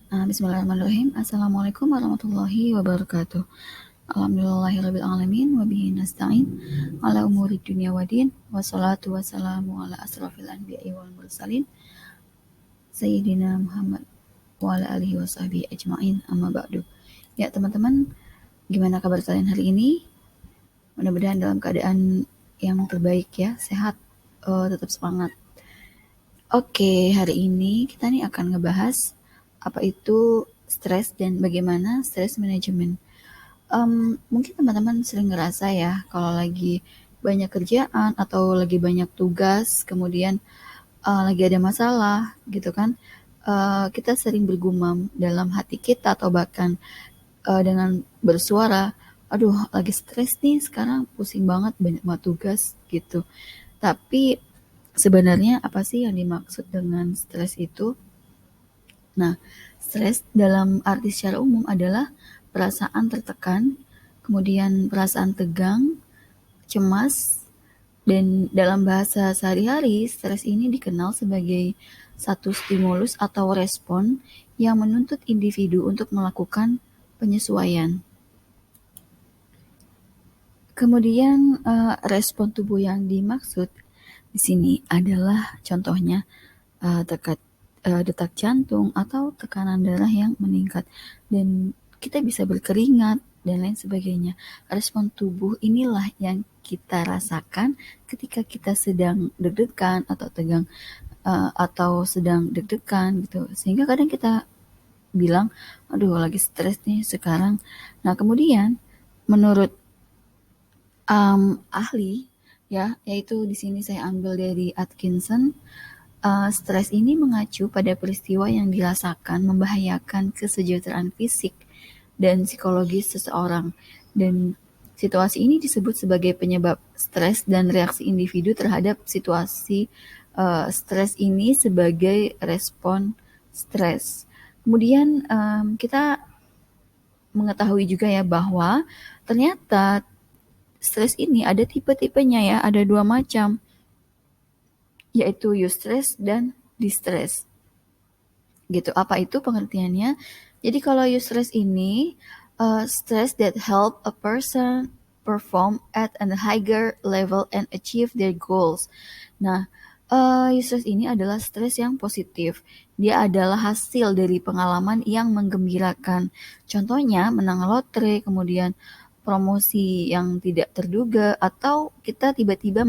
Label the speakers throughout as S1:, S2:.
S1: Bismillahirrahmanirrahim. Assalamualaikum warahmatullahi wabarakatuh. Alhamdulillahirabbil alamin wa bihi nasta'in ala umuri dunya waddin. Wassalatu wassalamu ala asrofil anbiya'i wal mursalin sayyidina Muhammad wa ala alihi washabihi ajmain. Amma ba'du. Ya, teman-teman, gimana kabar kalian hari ini? Mudah-mudahan dalam keadaan yang terbaik ya, sehat, tetap semangat. Oke, hari ini kita nih akan ngebahas apa itu stres dan bagaimana stres manajemen. Mungkin teman-teman sering ngerasa ya kalau lagi banyak kerjaan atau lagi banyak tugas, kemudian lagi ada masalah gitu kan, kita sering bergumam dalam hati kita atau bahkan dengan bersuara, aduh lagi stres nih sekarang, pusing banget, banyak banget tugas gitu. Tapi sebenarnya apa sih yang dimaksud dengan stres itu? Nah, stres dalam arti secara umum adalah perasaan tertekan, kemudian perasaan tegang, cemas, dan dalam bahasa sehari-hari, stres ini dikenal sebagai satu stimulus atau respon yang menuntut individu untuk melakukan penyesuaian. Kemudian respon tubuh yang dimaksud di sini adalah contohnya detak jantung atau tekanan darah yang meningkat, dan kita bisa berkeringat dan lain sebagainya. Respon tubuh inilah yang kita rasakan ketika kita sedang deg-degan atau tegang, atau sedang deg-degan gitu, sehingga kadang kita bilang, aduh lagi stres nih sekarang. Nah, kemudian menurut ahli ya, yaitu di sini saya ambil dari Atkinson, stres ini mengacu pada peristiwa yang dirasakan membahayakan kesejahteraan fisik dan psikologis seseorang, dan situasi ini disebut sebagai penyebab stres dan reaksi individu terhadap situasi stres ini sebagai respon stres. Kemudian kita mengetahui juga ya bahwa ternyata stres ini ada tipe-tipenya ya, ada 2 macam, yaitu eustress dan distress. Gitu. Apa itu pengertiannya? Jadi kalau eustress ini stress that help a person perform at a higher level and achieve their goals. Nah, eustress ini adalah stres yang positif. Dia adalah hasil dari pengalaman yang menggembirakan. Contohnya menang lotre, kemudian promosi yang tidak terduga, atau kita tiba-tiba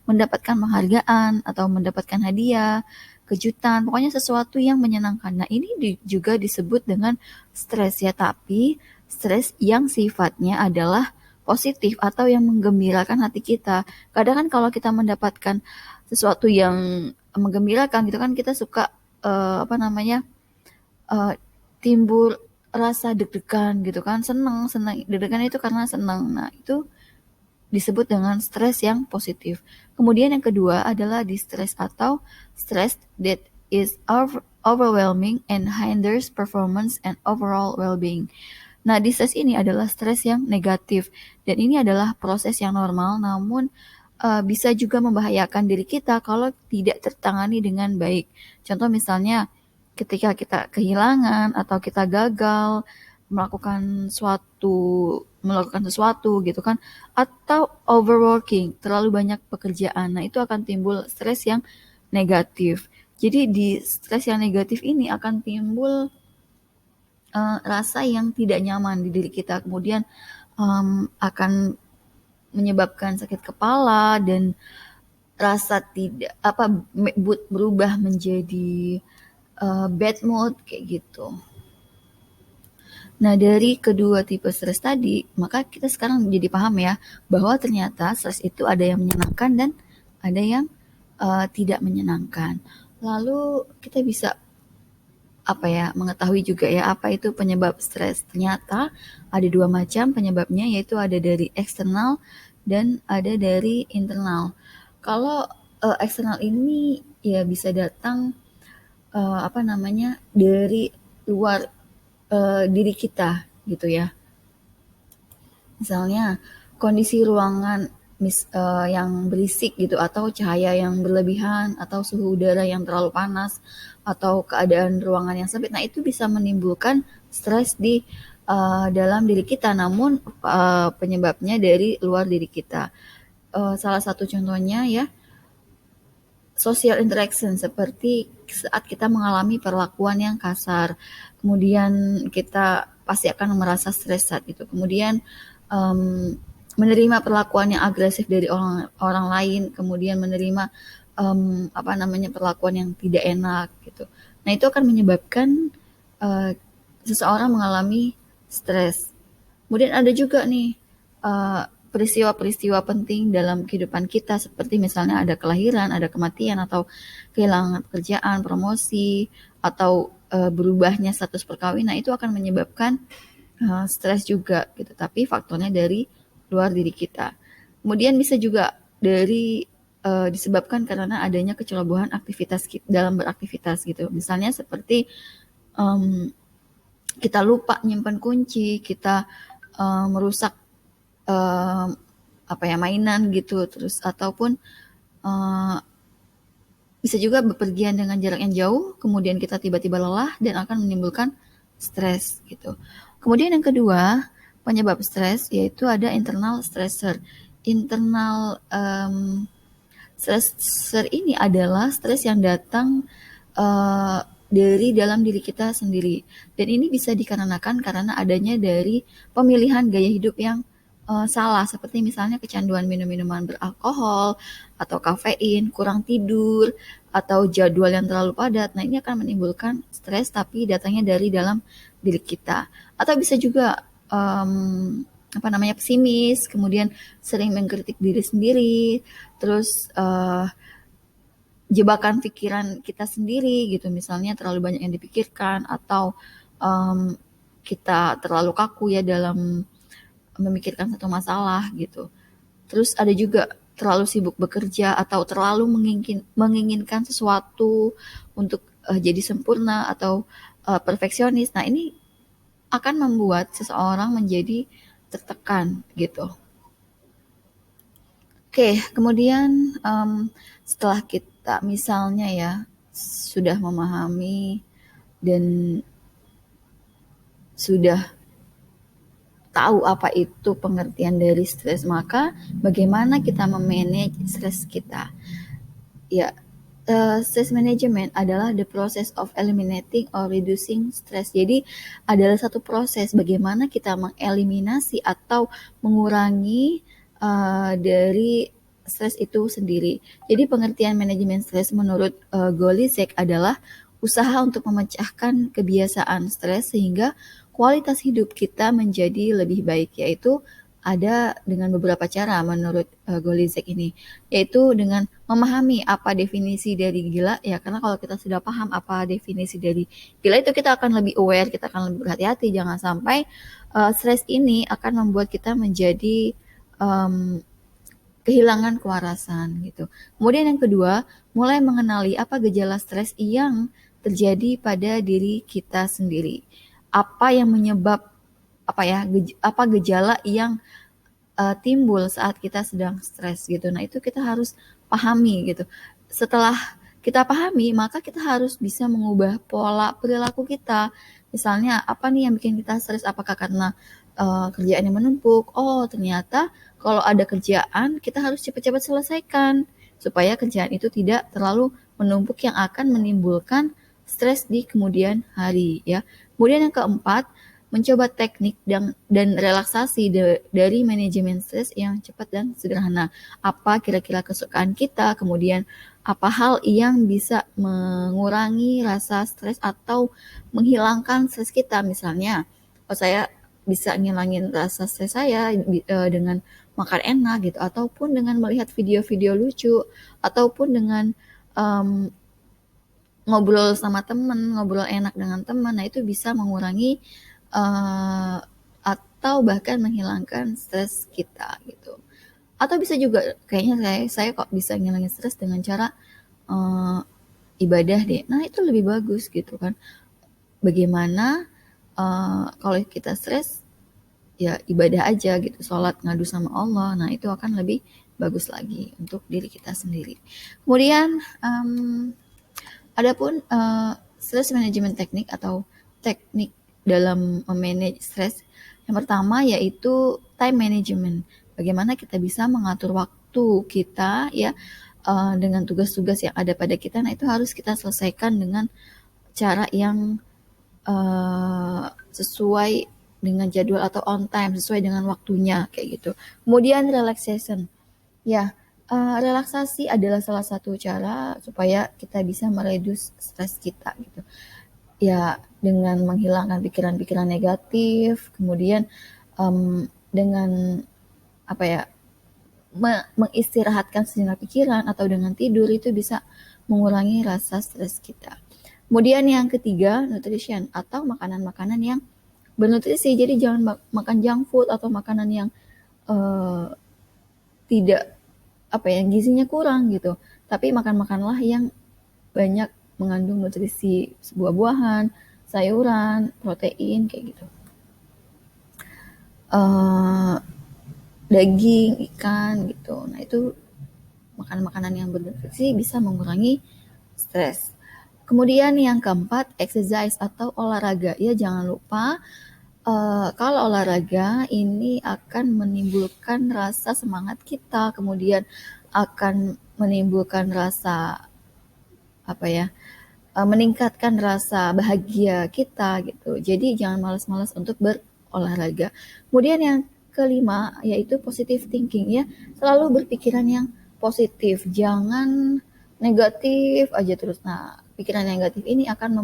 S1: mendapatkan penghargaan atau mendapatkan hadiah, kejutan, pokoknya sesuatu yang menyenangkan. Nah, ini juga disebut dengan stres ya, tapi stres yang sifatnya adalah positif atau yang menggembirakan hati kita. Kadang kan kalau kita mendapatkan sesuatu yang menggembirakan gitu kan, kita suka timbul rasa deg-degan gitu kan, senang, deg-degan itu karena senang. Nah, itu disebut dengan stres yang positif. Kemudian yang kedua adalah distress atau stress that is overwhelming and hinders performance and overall well-being. Nah, distress ini adalah stres yang negatif, dan ini adalah proses yang normal, namun bisa juga membahayakan diri kita kalau tidak tertangani dengan baik. Contoh misalnya ketika kita kehilangan atau kita gagal melakukan sesuatu gitu kan, atau overworking, terlalu banyak pekerjaan. Nah, itu akan timbul stres yang negatif. Jadi di stres yang negatif ini akan timbul rasa yang tidak nyaman di diri kita, kemudian akan menyebabkan sakit kepala dan rasa tidak berubah menjadi bad mood kayak gitu. Nah, dari kedua tipe stres tadi, maka kita sekarang jadi paham ya bahwa ternyata stres itu ada yang menyenangkan dan ada yang tidak menyenangkan. Lalu kita bisa mengetahui juga ya apa itu penyebab stres. Ternyata ada 2 macam penyebabnya, yaitu ada dari eksternal dan ada dari internal. Kalau eksternal ini ya bisa datang dari luar diri kita gitu ya. Misalnya kondisi ruangan yang berisik gitu, atau cahaya yang berlebihan, atau suhu udara yang terlalu panas, atau keadaan ruangan yang sempit. Nah, itu bisa menimbulkan stres di dalam diri kita, namun penyebabnya dari luar diri kita. Salah satu contohnya ya, social interaction, seperti saat kita mengalami perlakuan yang kasar, kemudian kita pasti akan merasa stres saat itu. Kemudian menerima perlakuan yang agresif dari orang lain, kemudian menerima perlakuan yang tidak enak gitu. Nah, itu akan menyebabkan seseorang mengalami stres. Kemudian ada juga nih peristiwa-peristiwa penting dalam kehidupan kita, seperti misalnya ada kelahiran, ada kematian, atau kehilangan pekerjaan, promosi, atau berubahnya status perkawinan. Itu akan menyebabkan stres juga gitu, tapi faktornya dari luar diri kita. Kemudian bisa juga disebabkan karena adanya kecerobohan aktivitas dalam beraktivitas gitu. Misalnya seperti kita lupa nyimpan kunci, kita merusak mainan gitu, terus ataupun bisa juga bepergian dengan jarak yang jauh, kemudian kita tiba-tiba lelah dan akan menimbulkan stres gitu. Kemudian yang kedua, penyebab stres yaitu ada internal stressor. Internal stressor ini adalah stres yang datang dari dalam diri kita sendiri, dan ini bisa dikarenakan karena adanya dari pemilihan gaya hidup yang salah, seperti misalnya kecanduan minum-minuman beralkohol atau kafein, kurang tidur, atau jadwal yang terlalu padat. Nah, ini akan menimbulkan stres tapi datangnya dari dalam diri kita. Atau bisa juga pesimis, kemudian sering mengkritik diri sendiri, terus jebakan pikiran kita sendiri gitu, misalnya terlalu banyak yang dipikirkan, atau kita terlalu kaku ya dalam memikirkan satu masalah gitu. Terus ada juga terlalu sibuk bekerja atau terlalu menginginkan sesuatu untuk jadi sempurna atau perfeksionis. Nah, ini akan membuat seseorang menjadi tertekan gitu. Oke, kemudian setelah kita misalnya ya sudah memahami dan sudah tahu apa itu pengertian dari stres, maka bagaimana kita memanage stres kita? Ya, stress management adalah the process of eliminating or reducing stress. Jadi adalah satu proses bagaimana kita mengeliminasi atau mengurangi dari stres itu sendiri. Jadi pengertian manajemen stres menurut Golicek adalah usaha untuk memecahkan kebiasaan stres sehingga kualitas hidup kita menjadi lebih baik, yaitu ada dengan beberapa cara menurut Golicek ini, yaitu dengan memahami apa definisi dari gila ya, karena kalau kita sudah paham apa definisi dari gila itu kita akan lebih aware, kita akan lebih berhati-hati, jangan sampai stres ini akan membuat kita menjadi kehilangan kewarasan gitu. Kemudian yang kedua, mulai mengenali apa gejala stres yang terjadi pada diri kita sendiri. Apa yang menyebab apa gejala yang timbul saat kita sedang stres gitu. Nah, itu kita harus pahami gitu. Setelah kita pahami, maka kita harus bisa mengubah pola perilaku kita. Misalnya, apa nih yang bikin kita stres? Apakah karena kerjaan yang menumpuk? Oh, ternyata kalau ada kerjaan, kita harus cepat-cepat selesaikan supaya kerjaan itu tidak terlalu menumpuk yang akan menimbulkan stres di kemudian hari ya. Kemudian yang keempat, mencoba teknik dan relaksasi dari manajemen stres yang cepat dan sederhana. Apa kira-kira kesukaan kita, kemudian apa hal yang bisa mengurangi rasa stres atau menghilangkan stres kita. Misalnya, saya bisa ngilangin rasa stres saya dengan makan enak gitu, ataupun dengan melihat video-video lucu, ataupun dengan ngobrol sama teman, ngobrol enak dengan teman. Nah, itu bisa mengurangi atau bahkan menghilangkan stres kita gitu. Atau bisa juga kayaknya saya kok bisa ngilangin stres dengan cara ibadah deh. Nah, itu lebih bagus gitu kan. Bagaimana kalau kita stres ya ibadah aja gitu, sholat ngadu sama Allah. Nah, itu akan lebih bagus lagi untuk diri kita sendiri. Kemudian adapun stress management teknik atau teknik dalam memanage stres, yang pertama yaitu time management. Bagaimana kita bisa mengatur waktu kita ya dengan tugas-tugas yang ada pada kita. Nah, itu harus kita selesaikan dengan cara yang sesuai dengan jadwal atau on time, sesuai dengan waktunya kayak gitu. Kemudian relaxation. Ya, relaksasi adalah salah satu cara supaya kita bisa mereduce stres kita gitu. Ya, dengan menghilangkan pikiran-pikiran negatif, kemudian dengan apa ya, mengistirahatkan sejenak pikiran atau dengan tidur itu bisa mengurangi rasa stres kita. Kemudian yang ketiga, nutrition atau makanan-makanan yang bernutrisi. Jadi jangan makan junk food atau makanan yang tidak yang gizinya kurang gitu. Tapi makanlah yang banyak mengandung nutrisi, buah-buahan, sayuran, protein kayak gitu. Daging, ikan gitu. Nah, itu makanan-makanan yang bernutrisi bisa mengurangi stres. Kemudian yang keempat, exercise atau olahraga. Ya, jangan lupa kalau olahraga ini akan menimbulkan rasa semangat kita, kemudian akan menimbulkan rasa meningkatkan rasa bahagia kita gitu. Jadi jangan malas-malas untuk berolahraga. Kemudian yang kelima yaitu positive thinking ya. Selalu berpikiran yang positif, jangan negatif aja terus. Nah, pikiran negatif ini akan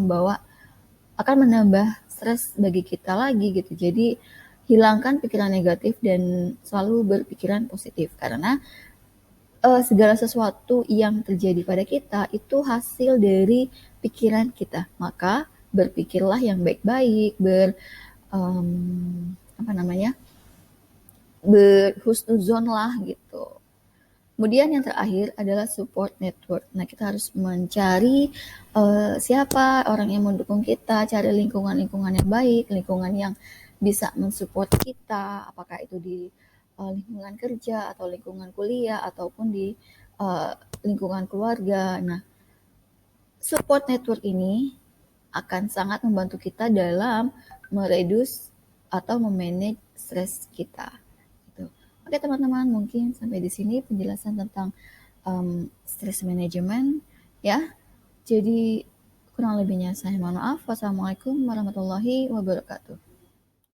S1: menambah stres bagi kita lagi gitu. Jadi hilangkan pikiran negatif dan selalu berpikiran positif karena segala sesuatu yang terjadi pada kita itu hasil dari pikiran kita. Maka berpikirlah yang baik-baik, berhusnuzon lah gitu. Kemudian yang terakhir adalah support network. Nah, kita harus mencari siapa orang yang mendukung kita, cari lingkungan-lingkungan yang baik, lingkungan yang bisa mensupport kita, apakah itu di lingkungan kerja atau lingkungan kuliah ataupun di lingkungan keluarga. Nah, support network ini akan sangat membantu kita dalam mereduce atau memanage stres kita. Gitu. Oke teman-teman, mungkin sampai di sini penjelasan tentang stress management ya. Jadi kurang lebihnya saya mohon maaf. Wassalamualaikum warahmatullahi wabarakatuh.